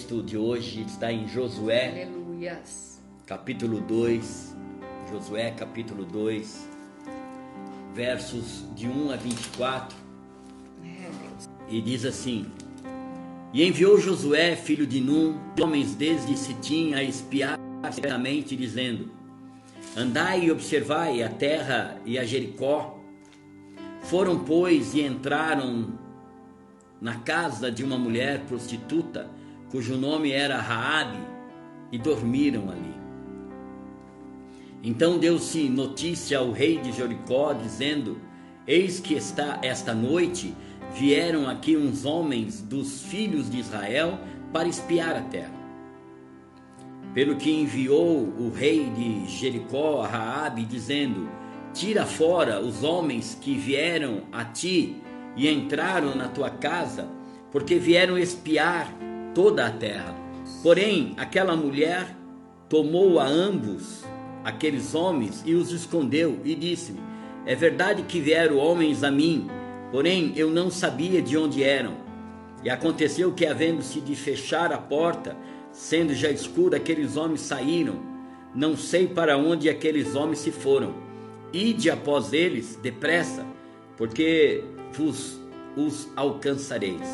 texto de hoje está em Josué, Aleluias. capítulo 2. Josué, capítulo 2, versos de 1 a 24. Deus. E diz assim: E enviou Josué, filho de Num, homens desde Sitim a espiar secretamente, dizendo: Andai e observai a terra e a Jericó. Foram, pois, e entraram na casa de uma mulher prostituta, cujo nome era Raabe, e dormiram ali. Então deu-se notícia ao rei de Jericó, dizendo: Eis que esta noite vieram aqui uns homens dos filhos de Israel para espiar a terra. Pelo que enviou o rei de Jericó a Raabe, dizendo: Tira fora os homens que vieram a ti e entraram na tua casa, porque vieram espiar toda a terra. Porém, aquela mulher tomou a ambos aqueles homens e os escondeu, e disse: É verdade que vieram homens a mim, porém eu não sabia de onde eram. E aconteceu que, havendo-se de fechar a porta, sendo já escuro, aqueles homens saíram. Não sei para onde aqueles homens se foram. Ide após eles depressa, porque os alcançareis.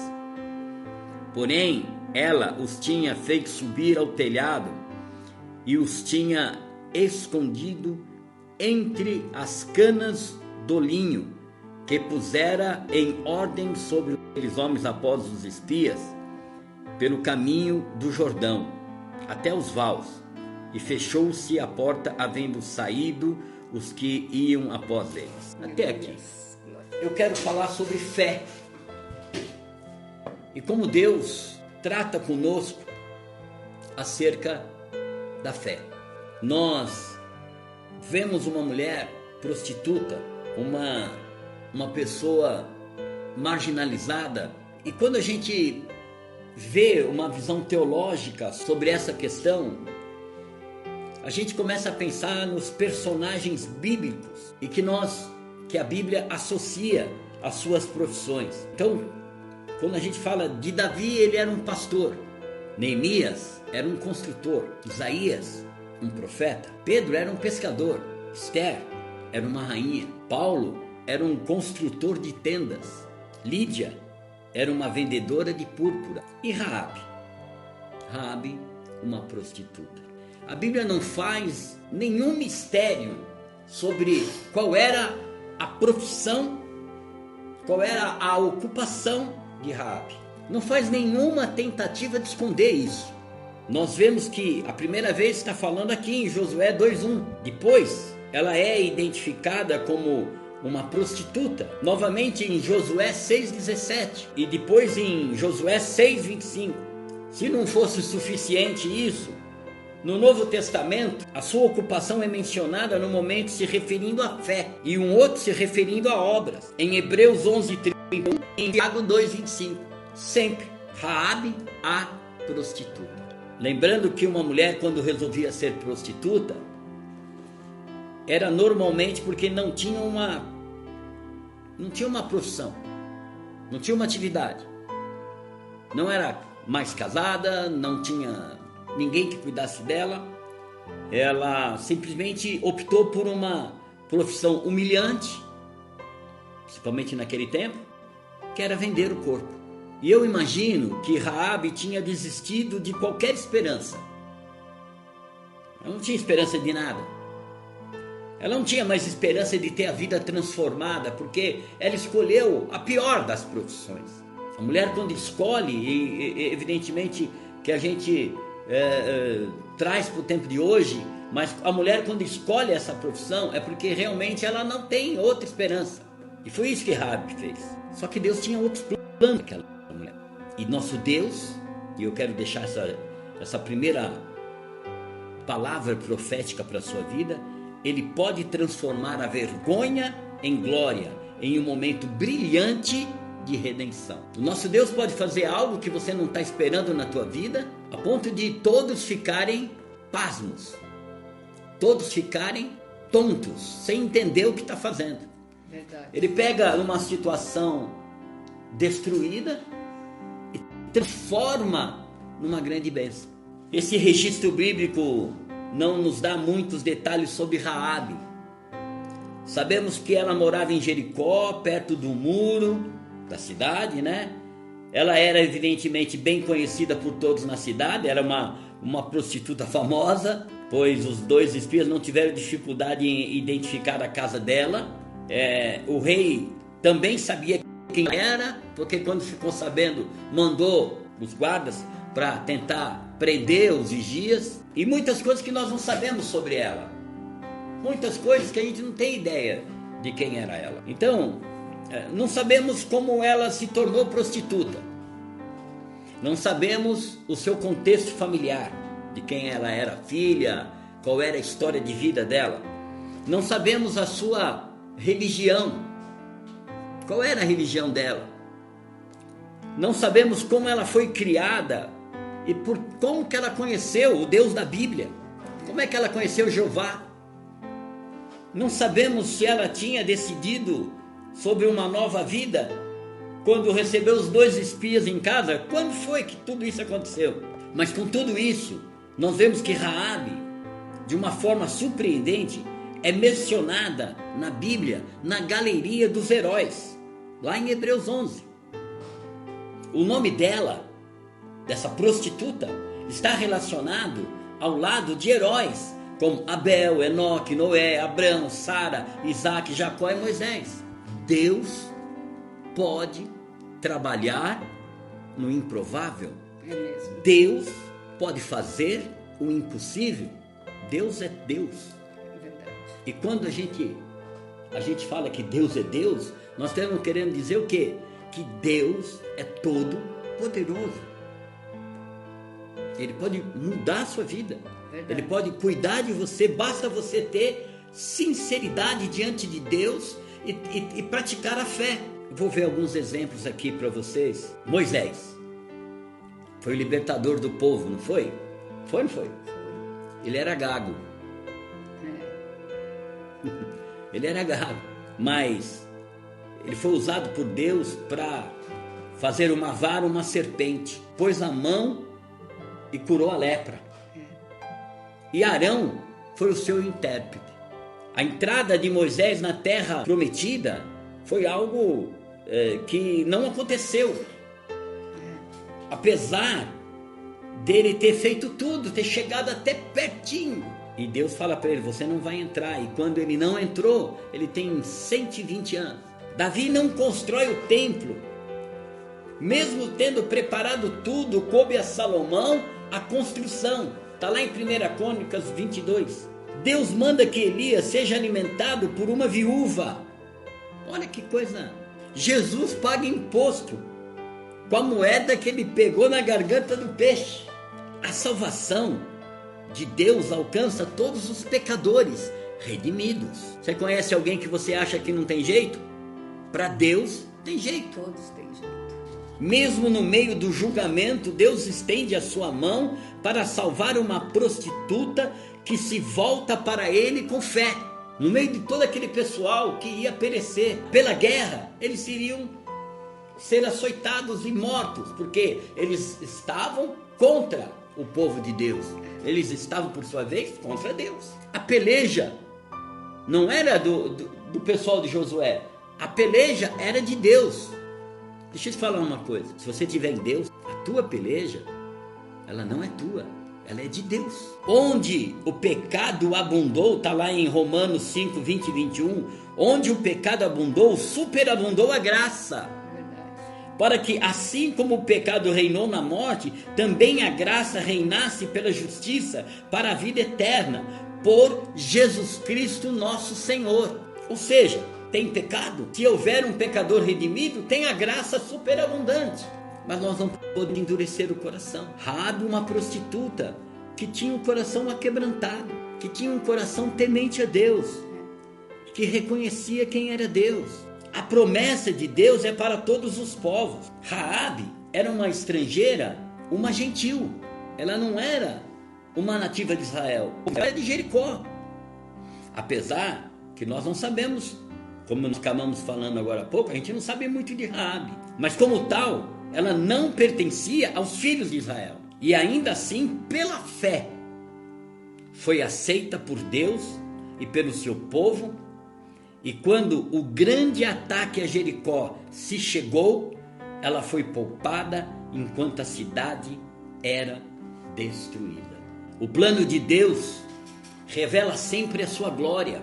Porém, ela os tinha feito subir ao telhado e os tinha escondido entre as canas do linho que pusera em ordem sobre aqueles homens após os espias, pelo caminho do Jordão, até os vaus, e fechou-se a porta, havendo saído os que iam após eles. Até aqui. Eu quero falar sobre fé e como Deus trata conosco acerca da fé. Nós vemos uma mulher prostituta, uma pessoa marginalizada, e quando a gente vê uma visão teológica sobre essa questão, a gente começa a pensar nos personagens bíblicos e que a Bíblia associa às suas profissões. Então, quando a gente fala de Davi, ele era um pastor. Neemias era um construtor. Isaías, um profeta. Pedro era um pescador. Esther era uma rainha. Paulo era um construtor de tendas. Lídia era uma vendedora de púrpura. E Raabe, uma prostituta. A Bíblia não faz nenhum mistério sobre qual era a profissão, qual era a ocupação de Raabe. Não faz nenhuma tentativa de esconder isso. Nós vemos que a primeira vez está falando aqui em Josué 2:1. Depois, ela é identificada como uma prostituta, novamente em Josué 6:17 e depois em Josué 6:25. Se não fosse suficiente isso, no Novo Testamento, a sua ocupação é mencionada no momento se referindo à fé e um outro se referindo a obras. Em Hebreus 11:31 e em Tiago 2:25. Sempre Raabe, a prostituta. Lembrando que uma mulher, quando resolvia ser prostituta, era normalmente porque não tinha uma profissão, não tinha uma atividade. Não era mais casada, não tinha ninguém que cuidasse dela. Ela simplesmente optou por uma profissão humilhante, principalmente naquele tempo, que era vender o corpo. E eu imagino que Raabe tinha desistido de qualquer esperança. Ela não tinha esperança de nada. Ela não tinha mais esperança de ter a vida transformada, porque ela escolheu a pior das profissões. A mulher, quando escolhe, e evidentemente que a gente traz para o tempo de hoje, mas a mulher, quando escolhe essa profissão, é porque realmente ela não tem outra esperança. E foi isso que Raabe fez. Só que Deus tinha outros planos para aquela mulher. E nosso Deus, e eu quero deixar essa primeira palavra profética para a sua vida, Ele pode transformar a vergonha em glória, em um momento brilhante de redenção. O nosso Deus pode fazer algo que você não está esperando na tua vida, a ponto de todos ficarem pasmos, todos ficarem tontos, sem entender o que está fazendo. Verdade. Ele pega uma situação destruída e transforma numa grande bênção. Esse registro bíblico não nos dá muitos detalhes sobre Raabe. Sabemos que ela morava em Jericó, perto do muro da cidade, né? Ela era evidentemente bem conhecida por todos na cidade, era uma prostituta famosa, pois os dois espias não tiveram dificuldade em identificar a casa dela. O rei também sabia quem era, porque quando ficou sabendo, mandou os guardas para tentar prender os vigias, e muitas coisas que nós não sabemos sobre ela, muitas coisas que a gente não tem ideia de quem era ela. Então, não sabemos como ela se tornou prostituta, não sabemos o seu contexto familiar, de quem ela era filha, qual era a história de vida dela, não sabemos a sua religião, qual era a religião dela, não sabemos como ela foi criada e como que ela conheceu o Deus da Bíblia, como é que ela conheceu Jeová. Não sabemos se ela tinha decidido sobre uma nova vida quando recebeu os dois espias em casa. Quando foi que tudo isso aconteceu? Mas com tudo isso, nós vemos que Raabe, de uma forma surpreendente, é mencionada na Bíblia, na galeria dos heróis, lá em Hebreus 11. O nome dela, dessa prostituta, está relacionado ao lado de heróis, como Abel, Enoque, Noé, Abraão, Sara, Isaac, Jacó e Moisés. Deus pode trabalhar no improvável. É mesmo. Deus pode fazer o impossível. Deus é Deus. É verdade. E quando a gente fala que Deus é Deus, nós estamos querendo dizer o quê? Que Deus é todo poderoso. Ele pode mudar a sua vida. Verdade. Ele pode cuidar de você. Basta você ter sinceridade diante de Deus e praticar a fé. Vou ver alguns exemplos aqui para vocês. Moisés foi o libertador do povo, não foi? Foi, não foi? Ele era gago. Ele era gago, mas ele foi usado por Deus para fazer uma vara, uma serpente. Pôs a mão e curou a lepra. E Arão foi o seu intérprete. A entrada de Moisés na terra prometida foi algo que não aconteceu. Apesar dele ter feito tudo, ter chegado até pertinho. E Deus fala para ele, você não vai entrar. E quando ele não entrou, ele tem 120 anos. Davi não constrói o templo. Mesmo tendo preparado tudo, coube a Salomão a construção. Está lá em 1 Crônicas 22. Deus manda que Elias seja alimentado por uma viúva. Olha que coisa. Jesus paga imposto com a moeda que ele pegou na garganta do peixe. A salvação de Deus alcança todos os pecadores redimidos. Você conhece alguém que você acha que não tem jeito? Para Deus tem jeito. Todos têm jeito. Mesmo no meio do julgamento, Deus estende a sua mão para salvar uma prostituta que se volta para ele com fé. No meio de todo aquele pessoal que ia perecer pela guerra, eles iriam ser açoitados e mortos, porque eles estavam contra o povo de Deus. Eles estavam, por sua vez, contra Deus. A peleja não era do pessoal de Josué. A peleja era de Deus. Deixa eu te falar uma coisa. Se você tiver em Deus, a tua peleja, ela não é tua. Ela é de Deus. Onde o pecado abundou, está lá em Romanos 5, 20 e 21. Onde o pecado abundou, superabundou a graça. Para que, assim como o pecado reinou na morte, também a graça reinasse pela justiça para a vida eterna, por Jesus Cristo nosso Senhor. Ou seja, tem pecado? Se houver um pecador redimido, tem a graça superabundante. Mas nós não podemos endurecer o coração. Raabe, uma prostituta que tinha um coração aquebrantado, que tinha um coração temente a Deus, que reconhecia quem era Deus. A promessa de Deus é para todos os povos. Raabe era uma estrangeira, uma gentil. Ela não era uma nativa de Israel. Ela era de Jericó. Apesar que nós não sabemos, como nós acabamos falando agora há pouco, a gente não sabe muito de Raabe. Mas como tal, ela não pertencia aos filhos de Israel. e ainda assim, pela fé, foi aceita por Deus e pelo seu povo. E quando o grande ataque a Jericó se chegou, ela foi poupada enquanto a cidade era destruída. O plano de Deus revela sempre a sua glória.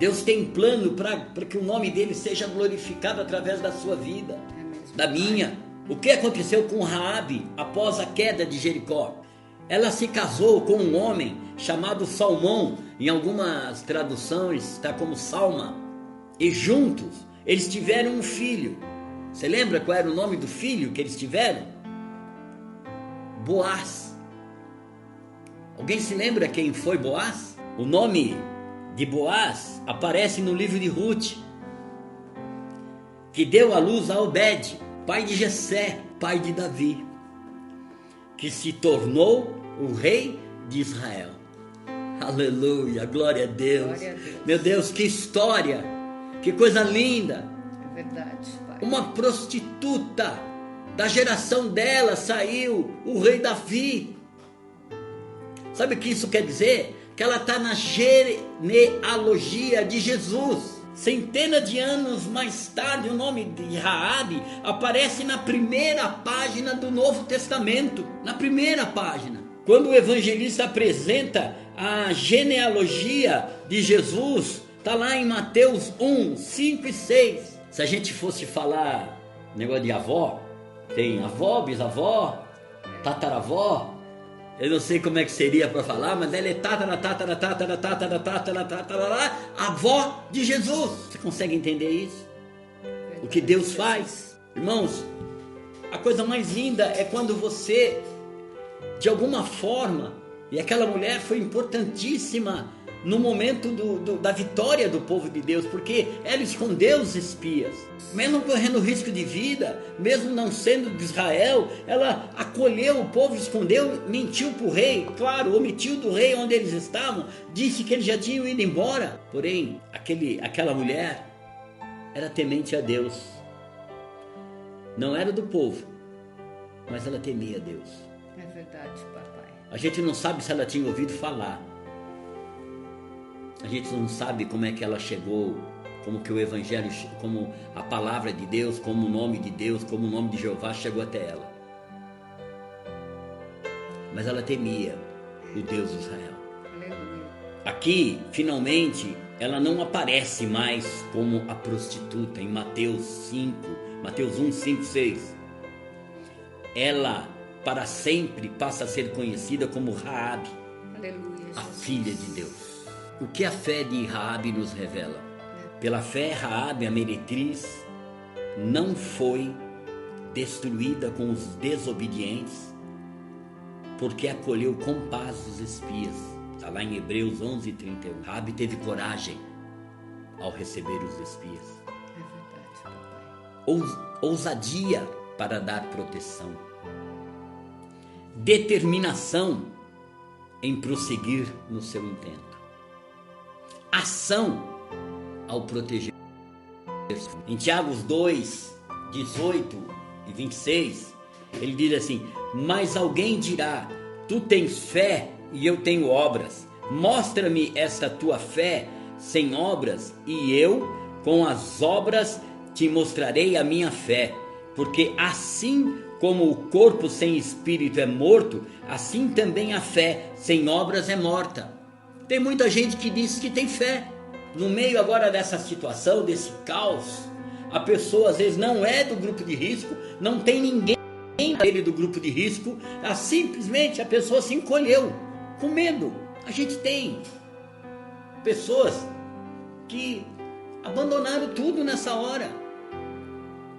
Deus tem plano para que o nome dele seja glorificado através da sua vida, da minha. O que aconteceu com Raabe após a queda de Jericó? Ela se casou com um homem chamado Salmão, em algumas traduções está como Salma, e juntos eles tiveram um filho. Você lembra qual era o nome do filho que eles tiveram? Boaz. Alguém se lembra quem foi Boaz? O nome de Boaz aparece no livro de Ruth, que deu à luz a Obed, pai de Jessé, pai de Davi, que se tornou o rei de Israel. Aleluia, glória a Deus. Glória a Deus. Meu Deus, que história, que coisa linda. É verdade, Pai. Uma prostituta, da geração dela saiu o rei Davi. Sabe o que isso quer dizer? Que ela está na genealogia de Jesus. Centenas de anos mais tarde, o nome de Raabe aparece na primeira página do Novo Testamento. Na primeira página. Quando o evangelista apresenta a genealogia de Jesus, está lá em Mateus 1, 5 e 6. Se a gente fosse falar negócio de avó, tem avó, bisavó, tataravó. Eu não sei como é que seria para falar, mas ela é avó de Jesus. Você consegue entender isso? O que Deus faz? Irmãos, a coisa mais linda é quando você, de alguma forma, e aquela mulher foi importantíssima no momento da vitória do povo de Deus, porque ela escondeu os espias, mesmo correndo risco de vida, mesmo não sendo de Israel, ela acolheu o povo, escondeu, mentiu para o rei, claro, omitiu do rei onde eles estavam, disse que eles já tinham ido embora, porém, aquela mulher era temente a Deus, não era do povo, mas ela temia a Deus. É verdade, papai. A gente não sabe se ela tinha ouvido falar. A gente não sabe como é que ela chegou, como que o evangelho, como a palavra de Deus, como o nome de Deus, como o nome de Jeová chegou até ela. Mas ela temia o Deus de Israel. Aleluia. Aqui, finalmente, ela não aparece mais como a prostituta em Mateus 1, 5, 6. Ela, para sempre, passa a ser conhecida como Raabe, Aleluia, a Jesus. filha de Deus. O que a fé de Raabe nos revela? Pela fé, Raabe, a meretriz, não foi destruída com os desobedientes, porque acolheu com paz os espias. Está lá em Hebreus 11:31. Raabe teve coragem ao receber os espias. É verdade, papai. Ousadia para dar proteção. Determinação em prosseguir no seu intento. Ação ao proteger. Em Tiago 2, 18 e 26, ele diz assim: mas alguém dirá, tu tens fé e eu tenho obras. Mostra-me esta tua fé sem obras, e eu, com as obras, te mostrarei a minha fé. Porque assim como o corpo sem espírito é morto, assim também a fé sem obras é morta. Tem muita gente que diz que tem fé. No meio agora dessa situação, desse caos, a pessoa às vezes não é do grupo de risco, não tem ninguém dele do grupo de risco, simplesmente a pessoa se encolheu, com medo. A gente tem pessoas que abandonaram tudo nessa hora.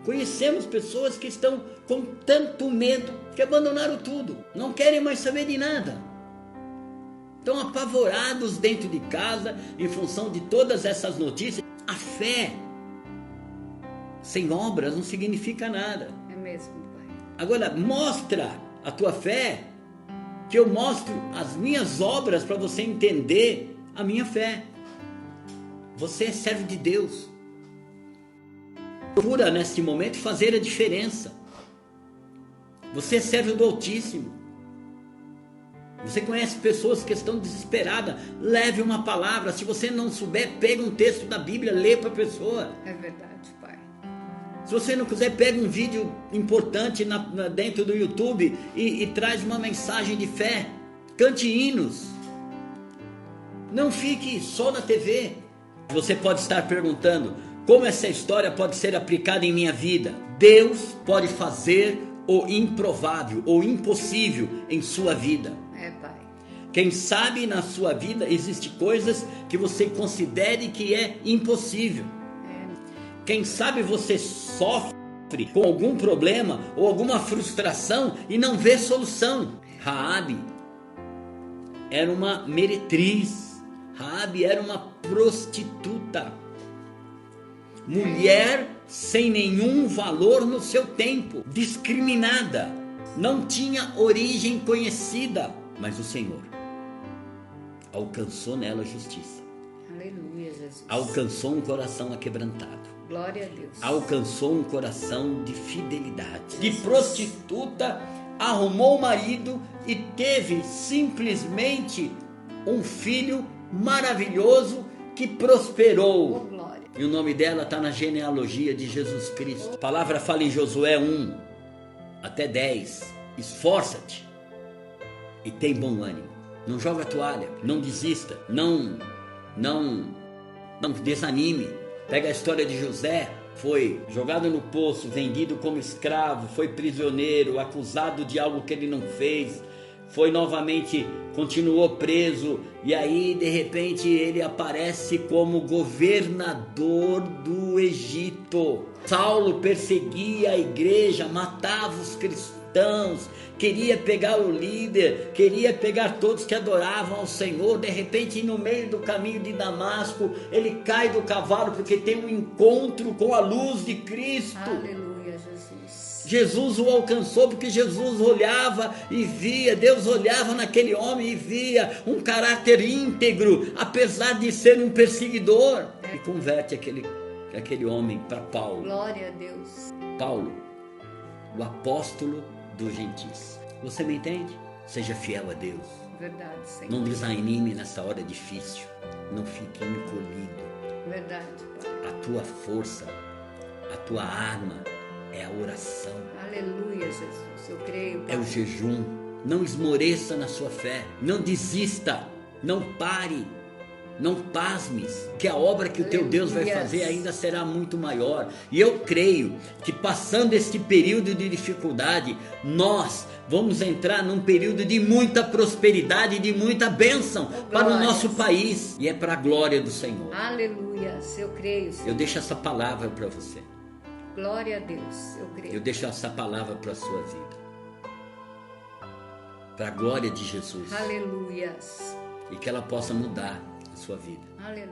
Conhecemos pessoas que estão com tanto medo que abandonaram tudo, não querem mais saber de nada. Estão apavorados dentro de casa em função de todas essas notícias. A fé sem obras não significa nada. É mesmo, pai. Agora, mostra a tua fé, que eu mostro as minhas obras para você entender a minha fé. Você é servo de Deus. Procura neste momento fazer a diferença. Você é servo do Altíssimo. Você conhece pessoas que estão desesperadas, leve uma palavra. Se você não souber, pega um texto da Bíblia, lê para a pessoa. É verdade, Pai. Se você não quiser, pega um vídeo importante dentro do YouTube e traz uma mensagem de fé. Cante hinos. Não fique só na TV. Você pode estar perguntando, como essa história pode ser aplicada em minha vida? Deus pode fazer o improvável, o impossível em sua vida. É, Pai. Quem sabe na sua vida existem coisas que você considere que é impossível. Quem sabe você sofre com algum problema ou alguma frustração e não vê solução. Raabe era uma meretriz. Raabe era uma prostituta. Mulher sem nenhum valor no seu tempo, discriminada, não tinha origem conhecida, mas o Senhor alcançou nela justiça. Aleluia, Jesus. Alcançou um coração aquebrantado. Glória a Deus. Alcançou um coração de fidelidade. De prostituta, arrumou um marido e teve simplesmente um filho maravilhoso que prosperou. Oh, glória. E o nome dela está na genealogia de Jesus Cristo. A palavra fala em Josué 1 até 10. Esforça-te e tem bom ânimo. Não joga a toalha, não desista, não desanime. Pega a história de José, foi jogado no poço, vendido como escravo, foi prisioneiro, acusado de algo que ele não fez, foi novamente, continuou preso, e aí de repente ele aparece como governador do Egito. Saulo perseguia a igreja, matava os cristãos, queria pegar o líder, queria pegar todos que adoravam ao Senhor. De repente, no meio do caminho de Damasco, ele cai do cavalo porque tem um encontro com a luz de Cristo. Aleluia, Jesus. Jesus o alcançou porque Jesus olhava e via, Deus olhava naquele homem e via um caráter íntegro, apesar de ser um perseguidor. E converte aquele homem para Paulo. Glória a Deus. Paulo, o apóstolo dos gentios. Você me entende? Seja fiel a Deus. Verdade, Senhor. Não desanime nessa hora difícil. Não fique encolhido. Verdade, Pai. A tua força, a tua arma é a oração. Aleluia, Jesus. Eu creio, Pai. É o jejum. Não esmoreça na sua fé. Não desista. Não pare. Não pasmes, que a obra que o teu Deus vai fazer ainda será muito maior. E eu creio que passando este período de dificuldade, nós vamos entrar num período de muita prosperidade, de muita bênção para o nosso país. E é para a glória do Senhor. Aleluia, eu creio, Senhor. Eu deixo essa palavra para você. Glória a Deus, eu creio. Eu deixo essa palavra para a sua vida. Para a glória de Jesus. Aleluia. E que ela possa mudar a sua vida. Aleluia.